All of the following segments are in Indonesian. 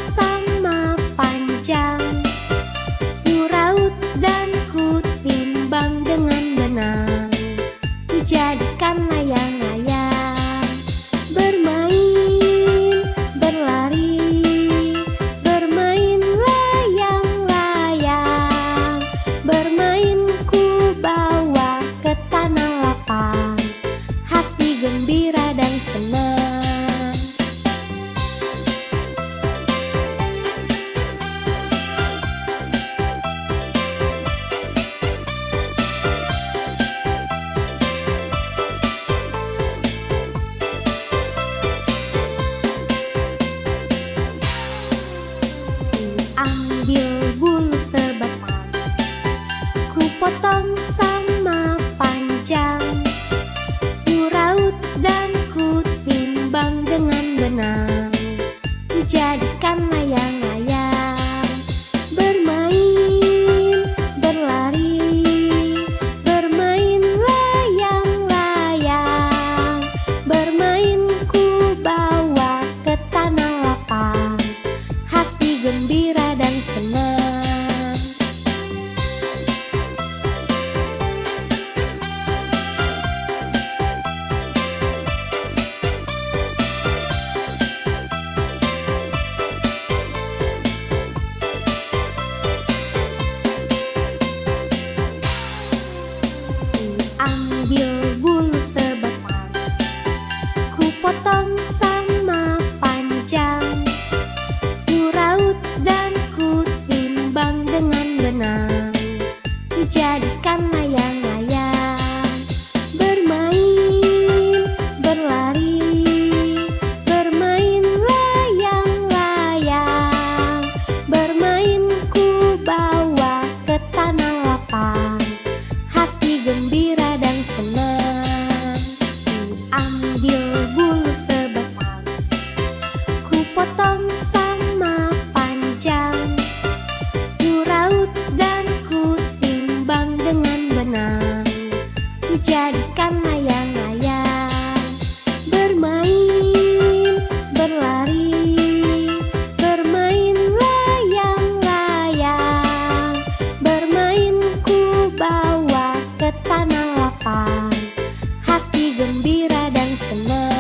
sama panjang, ku raut dan ku timbang dengan benang, ku jadikan layang-layang. Bermain, berlari, bermain layang-layang, bermain ku bawa ke tanah lapang, hati gembira dan senang. Ambil bulu sebatang, ku potong sama panjang, ku raut dan ku timbang dengan benang, ku jadikan layang-layang. Bermain, berlari, bermain layang-layang, bermain ku bawa ke tanah lapang, hati gembira dan senang. Ambil bulu sebatang, ku potong sama panjang, ku raut dan ku timbang dengan benang, ku jadikan layang-layang. Bermain, berlari, bermain layang-layang, bermain ku bawa ke tanah lapang, hati gembira dan senang. Ku ambil bulu sebatang, ku potong sama panjang, ku raut dan ku timbang dengan benang, ku jadikan layang-layang. Bermain, berlari, bermain layang-layang, bermain ku bawa ke tanah lapang, hati gembira dan senang.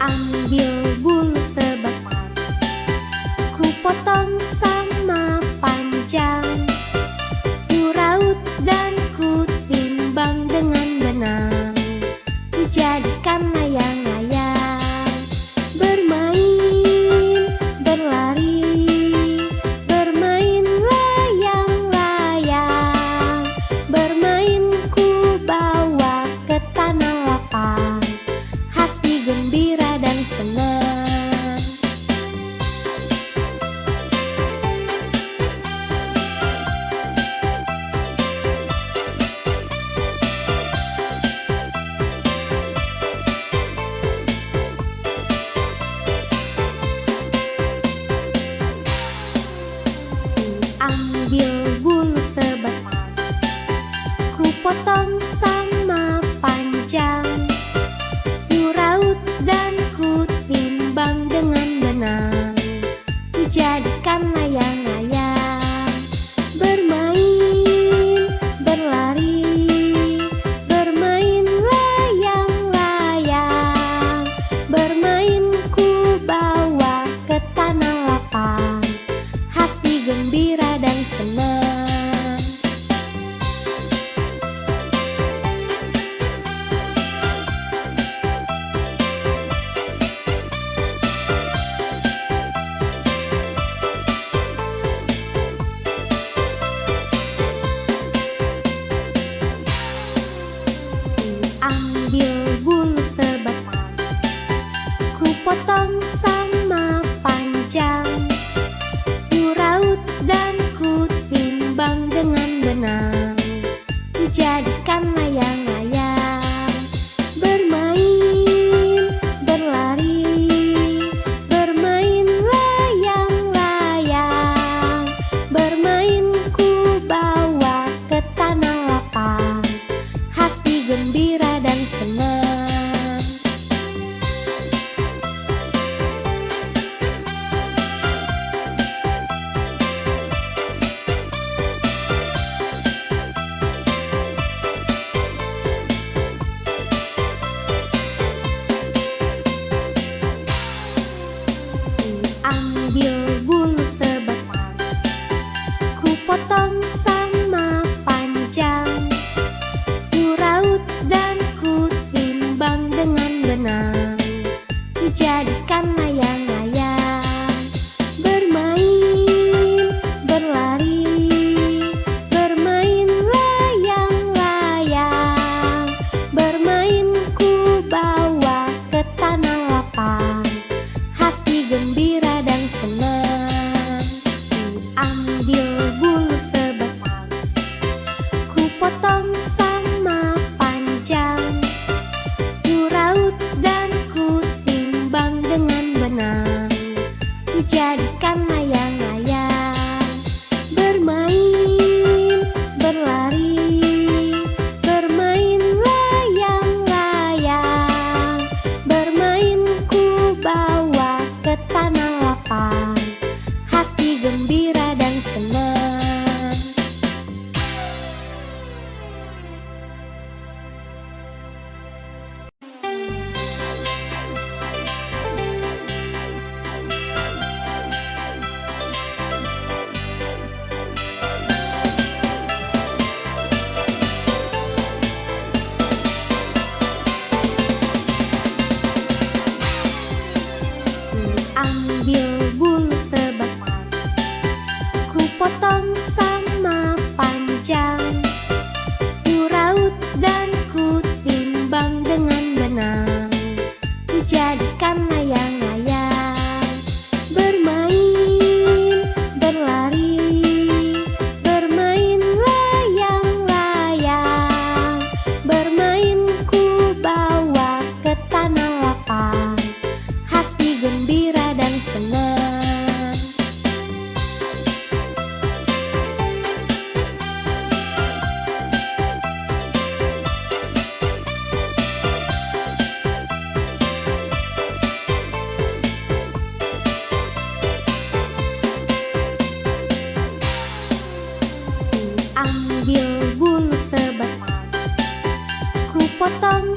Ambil bulu sebatang, ku potong sama panjang, ku raut dan ku timbang dengan benang, ku jadikan layang-layang. Bermain, berlari, bermain layang-layang, bermain ku bawa ke tanah lapang, hati gembira dan senang. Ambil bulu sebatang, ku potong sama panjang, ku raut dan ku timbang dengan benang, ku jadikan layang-layang. Bermain, berlari, bermain layang-layang, bermain ku bawa ke tanah lapang, hati gembira dan senang.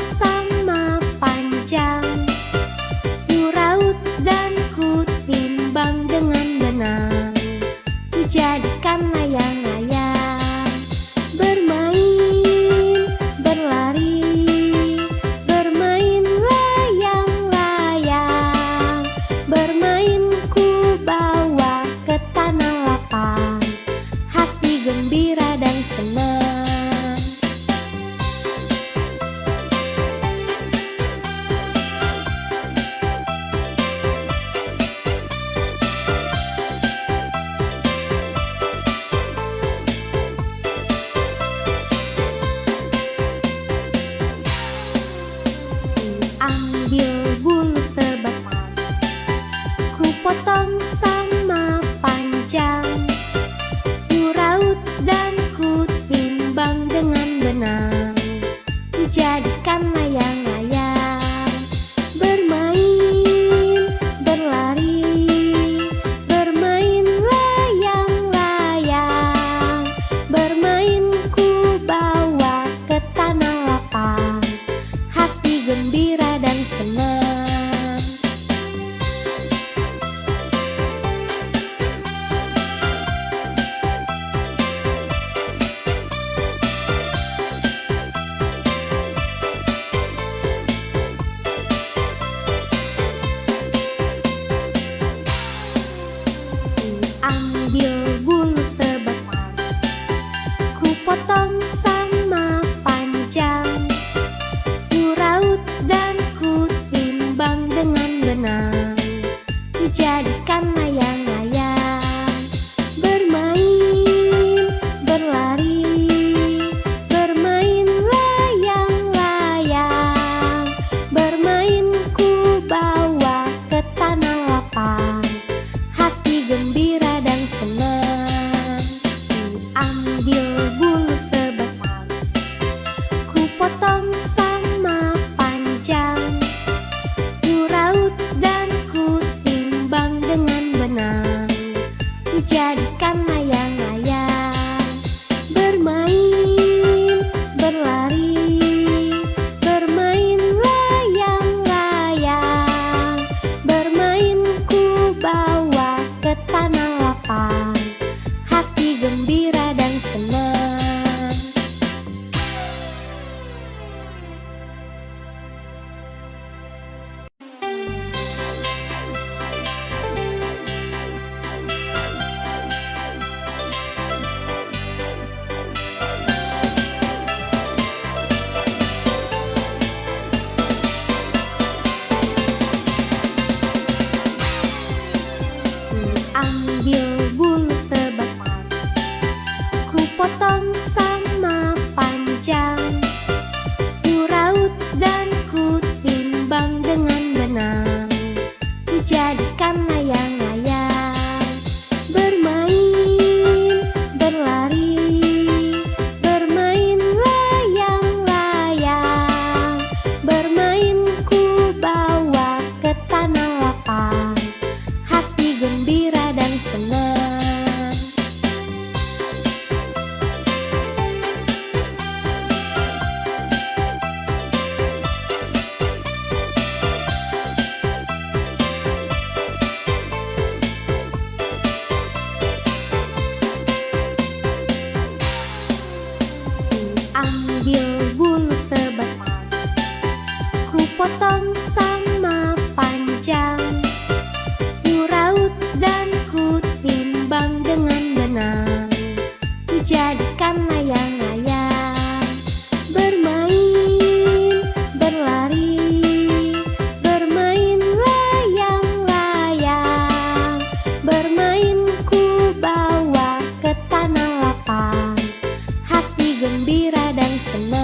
sama panjang, ku raut dan ku timbang dengan benang, ku jadikan layang-layang. Bermain, berlari, bermain layang-layang, bermain ku bawa ke tanah lapang, hati gembira dan senang. Ambil bulu sebatang, ku potong sama panjang, ku raut dan ku timbang dengan benang, ku jadikan layang-layang. Bermain, berlari, bermain layang-layang, bermain ku bawa ke tanah lapang, hati gembira dan senang. Ambil bulu sebatang, ku potong sama panjang, ku raut dan ku timbang dengan benang, ku jadikan layang-layang. Bermain, berlari, bermain layang-layang, bermain ku bawa ke tanah lapang, hati gembira dan senang. Ambil bulu sebatang, ku potong sama panjang, ku raut dan ku timbang dengan benang, ku jadikan layang-layang. Bermain, berlari, bermain layang-layang, bermain ku bawa ke tanah lapang, hati gembira dan senang. Ambil bulu sebatang, ku potong sama panjang, ku raut dan ku timbang dengan benang, ku jadikan layang-layang. Bermain, berlari, bermain layang-layang, bermain ku bawa ke tanah lapang, hati gembira dan senang. Ambil bulu sebatang, ku potong sama panjang, ku raut dan ku timbang dengan benang, ku jadikan layang-layang. Bermain, berlari, bermain layang-layang, bermain ku bawa ke tanah lapang, hati gembira dan senang.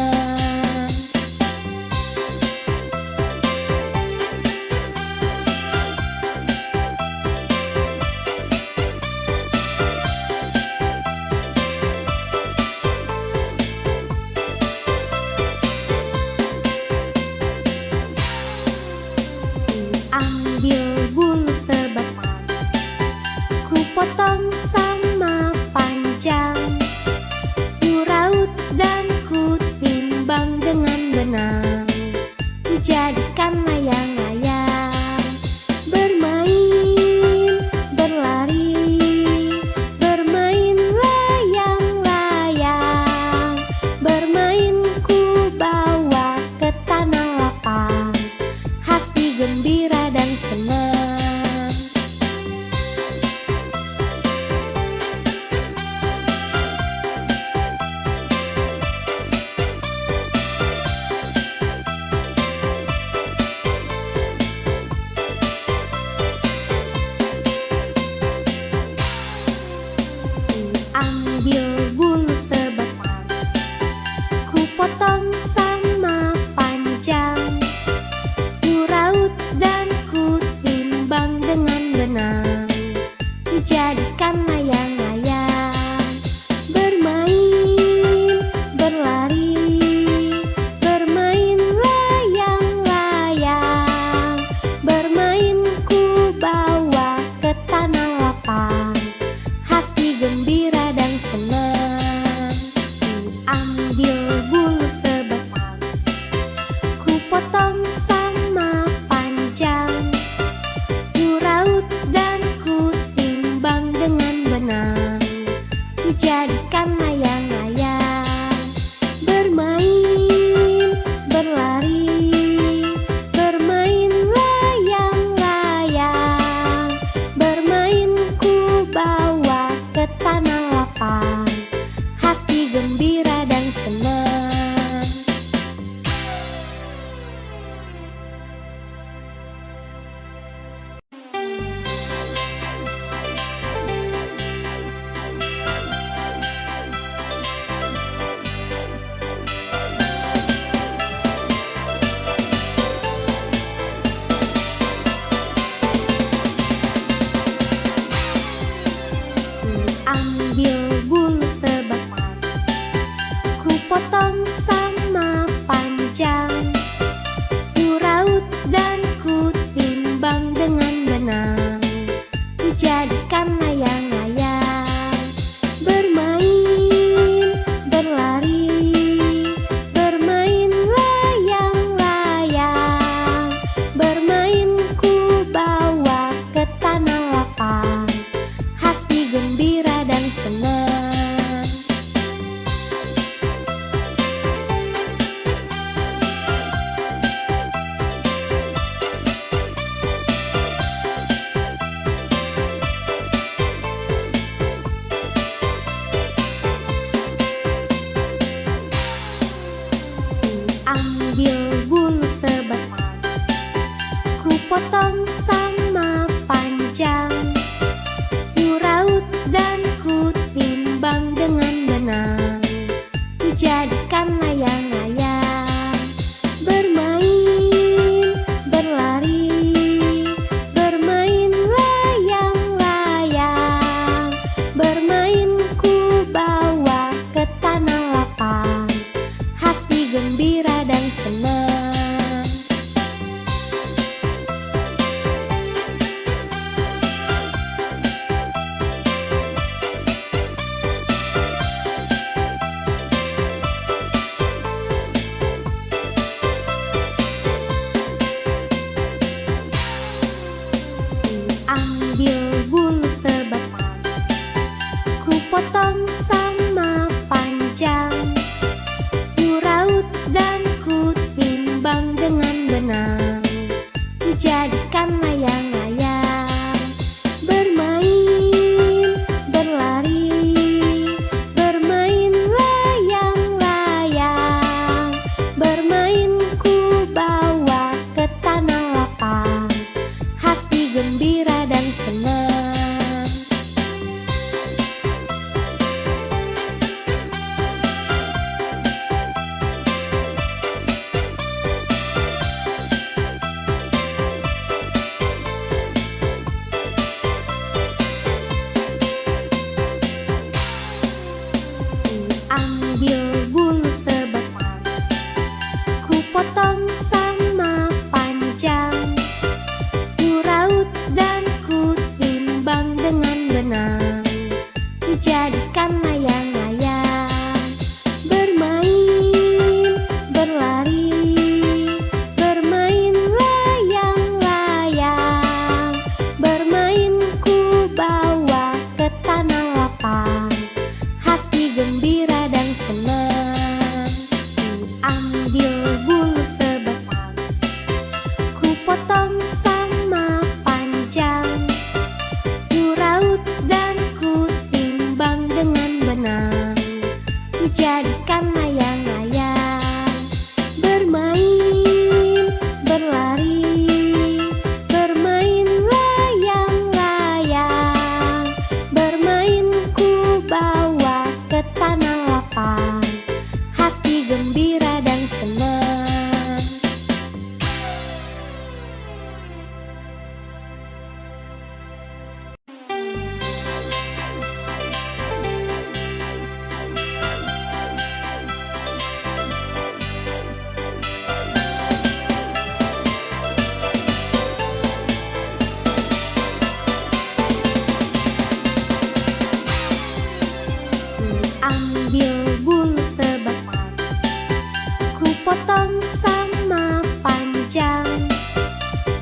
sama panjang,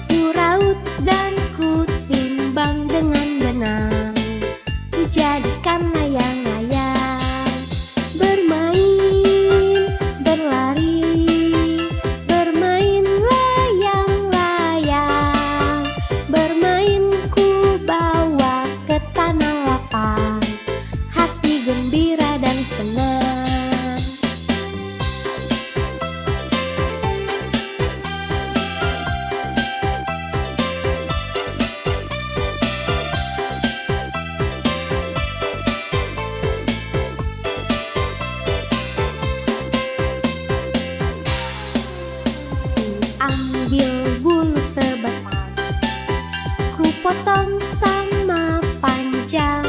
ku raut dan ku timbang dengan benang, ku jadikan layang-layang. Bermain, berlari, bermain layang-layang, bermain ku bawa ke tanah lapang, hati gembira dan senang. Ambil bulu sebatang, ku potong sama panjang,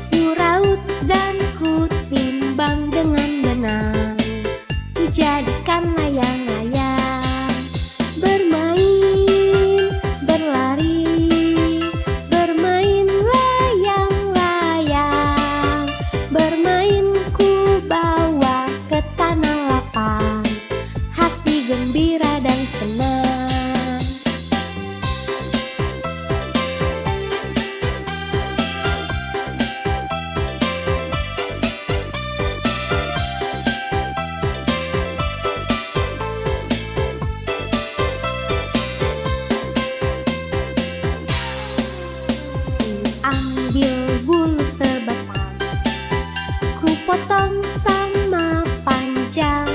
ku raut dan ku timbang dengan benang, ku jadikan layang-layang. Bermain, berlari, bermain layang-layang, bermain ku bawa ke tanah lapang, hati gembira dan senang. Ambil bulu sebatang, ku potong sama panjang,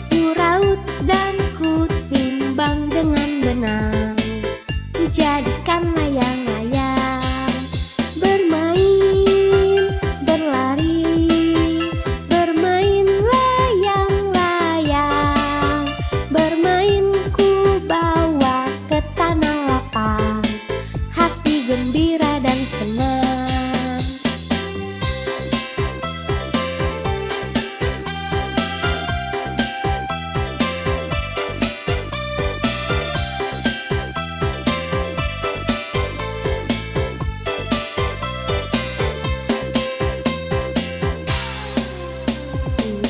ku raut dan ku timbang dengan benang, ku jadikan layang-layang. Bermain, berlari, bermain layang-layang, bermain ku bawa ke tanah lapang, hati gembira dan senang.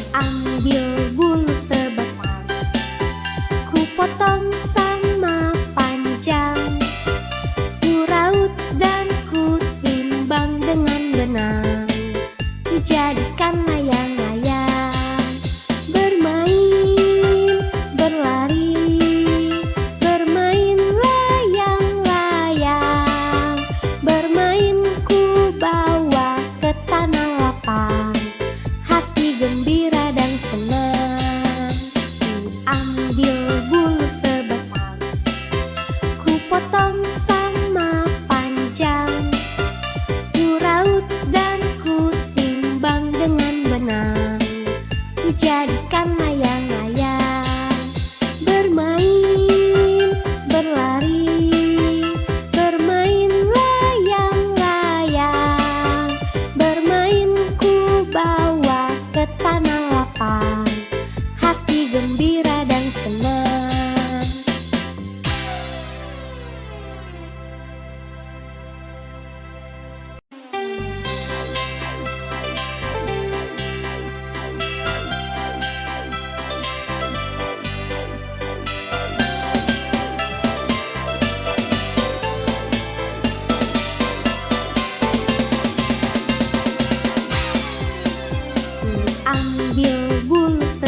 Ambil bulu sebatang, ku potong sama panjang, ku raut dan ku timbang dengan benang, ku jadikan layang-layang. Bermain, berlari, bermain layang-layang, bermain ku bawa ke tanah lapang, hati gembira dan senang. Ambil bulu sebatang, ku potong sama panjang, ku raut dan ku timbang dengan benang, ku jadikan layang